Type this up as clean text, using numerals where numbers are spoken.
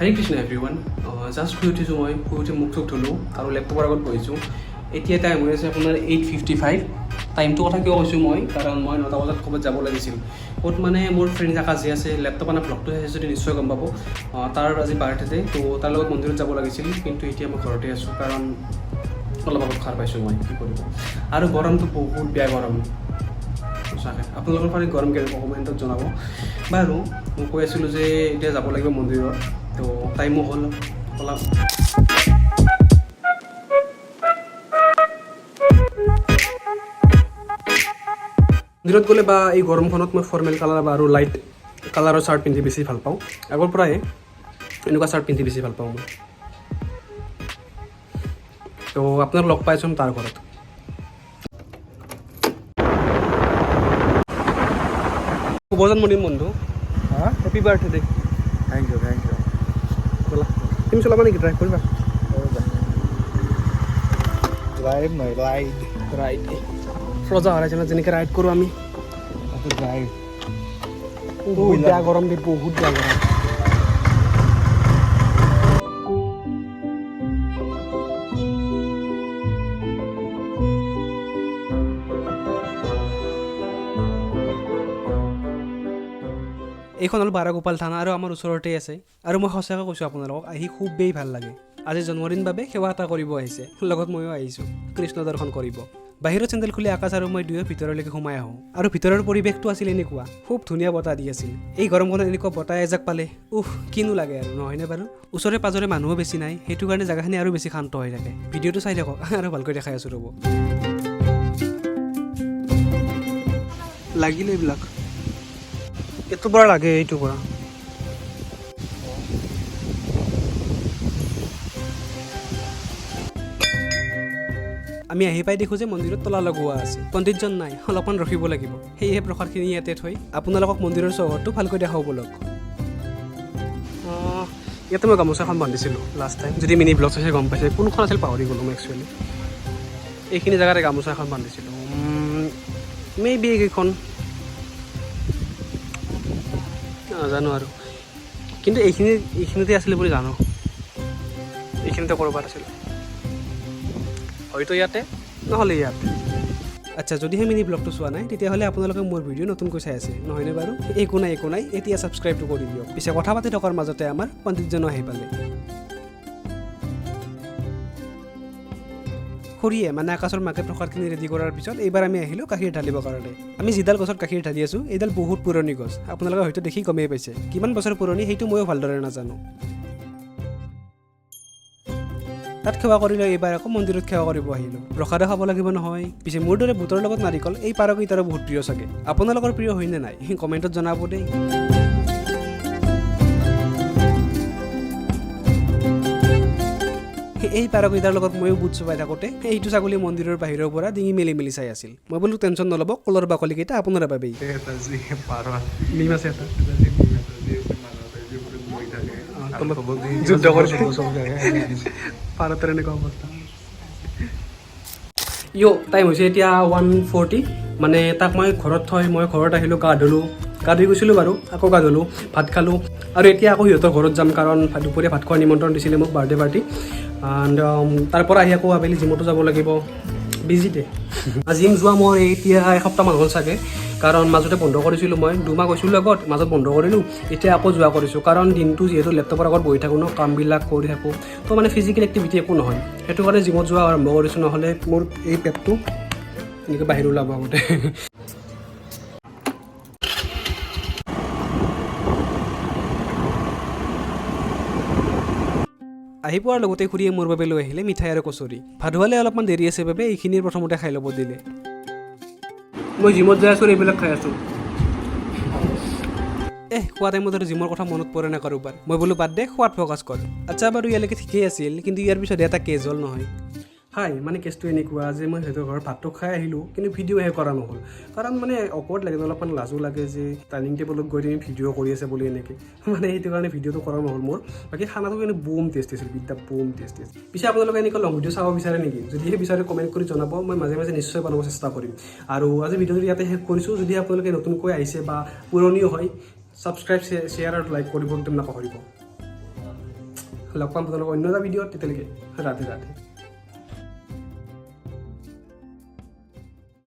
Hare Krishna everyone just শুই উঠিছোঁ মই শুই উঠি মুখ চুখ ধুলোঁ আৰু লেপটপৰ আগত বহিছোঁ এতিয়া টাইম হৈ আছে আপোনাৰ 8:55 টাইমটোৰ কথা কিয় কৈছোঁ মই কাৰণ মই 9টা বজাত ক'ৰবাত যাব লাগিছিল ক'ত মানে মোৰ ফ্ৰেণ্ড থকা যি আছে লেপটপ আনা ব্লগটো আছে যদি নিশ্চয় গম পাব তাৰ আজি বাৰ্থডে তো তাৰ লগত মন্দিৰত যাব লাগিছিল কিন্তু এতিয়া মই ঘৰতে আছোঁ কাৰণ অলপ আগত খাৰ পাইছোঁ মই কি কৰিব আৰু গৰমটো বহুত বেয়া গৰম সঁচাকৈ আপোনালোকৰ ফালে গৰম কেনেকুৱা কমেণ্টত জনাব বাৰু মই কৈ আছিলোঁ যে এতিয়া যাব লাগিব মন্দিৰত তো টাইমো হ'ল অলপ মন্দিৰত গ'লে বা এই গৰমখনত মই ফৰ্মেল কালাৰ বা আৰু লাইট কালাৰৰ চাৰ্ট পিন্ধি বেছি ভাল পাওঁ আগৰ পৰাই এনেকুৱা চাৰ্ট পিন্ধি বেছি ভাল পাওঁ মই তো আপোনাক লগ পাইছোঁ তাৰ ঘৰত শুভ জন্মদিন বন্ধু হেপী বাৰ্থডে থ্যাংক ইউ ব'লা তুমি চলাবা নেকি ড্ৰাইভ কৰিবা ড্ৰাইভ নয় ৰাইড ৰাইড ফ্ৰজা হৰাইছে না যেনেকৈ ৰাইড কৰোঁ আমি ড্ৰাইভ বহুত বেয়া গৰম দে বহুত বেয়া গৰম এইখন হ'ল বাৰাগোপাল থানা আৰু আমাৰ ওচৰতে আছে আৰু মই সঁচাকৈ কৈছোঁ আপোনালোকক আহি খুবেই ভাল লাগে আজি জন্মদিন বাবে সেৱা এটা কৰিব আহিছে লগত ময়ো আহিছোঁ কৃষ্ণ দৰ্শন কৰিব বাহিৰত চেণ্ডেল খুলি আকাশ আৰু মই দুয়ো ভিতৰলৈকে সোমাই আহোঁ আৰু ভিতৰৰ পৰিৱেশটো আছিল এনেকুৱা খুব ধুনীয়া বতাহ দি আছিল এই গৰমখনত এনেকুৱা বতাহ এজাক পালে কিনো লাগে আৰু নহয়নে বাৰু ওচৰে পাজৰে মানুহো বেছি নাই সেইটো কাৰণে জেগাখিনি আৰু বেছি শান্ত হৈ থাকে ভিডিঅ'টো চাই থাকক আৰু ভালকৈ দেখাই আছোঁ ৰ'ব লাগিলে এইবিলাক এইটো পৰা লাগে এইটো পৰা আমি আহি পাই দেখোঁ যে মন্দিৰত তলা লগোৱা আছে পণ্ডিতজন নাই অলপমান ৰখিব লাগিব সেয়েহে প্ৰসাদখিনি ইয়াতে থৈ আপোনালোকক মন্দিৰৰ চৌহদটো ভালকৈ দেখাব বলক ইয়াতে মই গামোচাখন বান্ধিছিলোঁ লাষ্ট টাইম যদি মিনি ব্লগ চাইছে গম পাইছে কোনখন আছিল পাহৰি গ'লোঁ মই একচুৱেলি এইখিনি জেগাতে গামোচা এখন বান্ধিছিলোঁ মেবি এইকেইখন নাজানো আৰু কিন্তু এইখিনিতে আছিলে বুলি জানো এইখিনিতে ক'ৰবাত আছিল হয়তো ইয়াতে নহ'লে ইয়াতে আচ্ছা যদিহে মিনি ব্লগটো চোৱা নাই তেতিয়াহ'লে আপোনালোকে মোৰ ভিডিঅ' নতুনকৈ চাই আছে নহয়নে বাৰু একো নাই এতিয়া ছাবস্ক্ৰাইবটো কৰি দিয়ক পিছে কথা পাতি থকাৰ মাজতে আমাৰ পণ্ডিতজনো আহি পালে খুৰীয়ে মানে আকাশৰ মাকে প্ৰসাদখিনি ৰেডি কৰাৰ পিছত এইবাৰ আমি আহিলোঁ গাখীৰ ঢালিবৰ কাৰণে আমি যিডাল গছত গাখীৰ ঢালি আছোঁ এইডাল বহুত পুৰণি গছ আপোনালোকে হয়তো দেখি গমেই পাইছে কিমান বছৰ পুৰণি সেইটো ময়ো ভালদৰে নাজানো তাত সেৱা কৰিলে এইবাৰ আকৌ মন্দিৰত সেৱা কৰিব আহিলোঁ প্ৰসাদে খাব লাগিব নহয় পিছে মোৰ দৰে বুটৰ লগত নাৰিকল এই পাৰকেইটাৰো বহুত প্ৰিয় চাগে আপোনালোকৰ প্ৰিয় হয়নে নাই কমেণ্টত জনাব দেই এই পাৰকেইটাৰ লগত ময়ো বুট চপাই থাকোঁতে এইটো ছাগলী মন্দিৰৰ বাহিৰৰ পৰা ডিঙি মেলি মেলি চাই আছিল মই বোলো টেনশ্যন নল'ব কলৰ বাকলিকেইটা আপোনাৰ বাবেই যুদ্ধ কৰিছে পাৰতৰ এনেকুৱা অৱস্থা টাইম হৈছে এতিয়া 1:40 মানে তাক মই ঘৰত থৈ মই ঘৰত আহিলোঁ গা ধুলোঁ গা ধুই গৈছিলোঁ বাৰু আকৌ গা ধুলোঁ ভাত খালোঁ আৰু এতিয়া আকৌ সিহঁতৰ ঘৰত যাম কাৰণ দুপৰীয়া ভাত খোৱাৰ নিমন্ত্ৰণ দিছিলে মোক বাৰ্থডে পাৰ্টি এণ্ড তাৰপৰা আহি আকৌ আবেলি জিমতো যাব লাগিব বিজি ডে জিম যোৱা মই এতিয়া এসপ্তাহমান হ'ল চাগে কাৰণ মাজতে বন্ধ কৰিছিলোঁ মই 2 মাহ গৈছিলোঁ আগত মাজত বন্ধ কৰিলোঁ এতিয়া আকৌ যোৱা কৰিছোঁ কাৰণ দিনটো যিহেতু লেপটপৰ আগত বহি থাকোঁ ন কামবিলাক কৰি থাকোঁ তো মানে ফিজিকেল এক্টিভিটি একো নহয় সেইটো কাৰণে জিমত যোৱা আৰম্ভ কৰিছোঁ নহ'লে মোৰ এই পেটটো এনেকৈ বাহিৰ ওলাব আগতে আহি পোৱাৰ লগতে খুৰীয়ে মোৰ বাবে লৈ আহিলে মিঠাই আৰু কচুৰি ভাত হোৱালে অলপমান দেৰি আছে বাবে এইখিনিৰ প্ৰথমতে খাই ল'ব দিলে মই জিমত যাই আছোঁ এইবিলাক খাই আছোঁ খোৱা টাইমত আৰু জিমৰ কথা মনত পৰে না কাৰোবাৰ মই বোলো বাদ দে খোৱাত ফ'কাছ কৰ আচ্ছা বাৰু ইয়ালৈকে ঠিকেই আছিল কিন্তু ইয়াৰ পিছত এটা কেছ হ'ল নহয় মানে কেছটো এনেকুৱা যে মই সিহঁতৰ ঘৰত ভাতটো খাই আহিলোঁ কিন্তু ভিডিঅ'হে কৰা নহ'ল কাৰণ মানে অকৱাৰ্ড লাগে অলপমান লাজো লাগে যে ডাইনিং টেবুলত গৈ তুমি ভিডিঅ' কৰি আছে বুলি এনেকৈ মানে সেইটো কাৰণে ভিডিঅ'টো কৰা নহ'ল মোৰ বাকী খানাটো কিন্তু বুম টেষ্ট আছিল বিদ্যা বুম টেষ্ট পিছে আপোনালোকে এনেকুৱা লং ভিডিঅ' চাব বিচাৰে নেকি যদিহে বিচাৰে কমেণ্ট কৰি জনাব মই মাজে মাজে নিশ্চয় বনাব চেষ্টা কৰিম আৰু আজি ভিডিঅ'টো ইয়াতে শেষ কৰিছোঁ যদি আপোনালোকে নতুনকৈ আহিছে বা পুৰণিও হয় ছাবস্ক্ৰাইব শ্বেয়াৰ আৰু লাইক কৰিব একদম নাপাহৰিব লগ পাম আপোনালোকক অন্য এটা ভিডিঅ'ত, তেতিয়ালৈকে ৰাধে ৰাধে।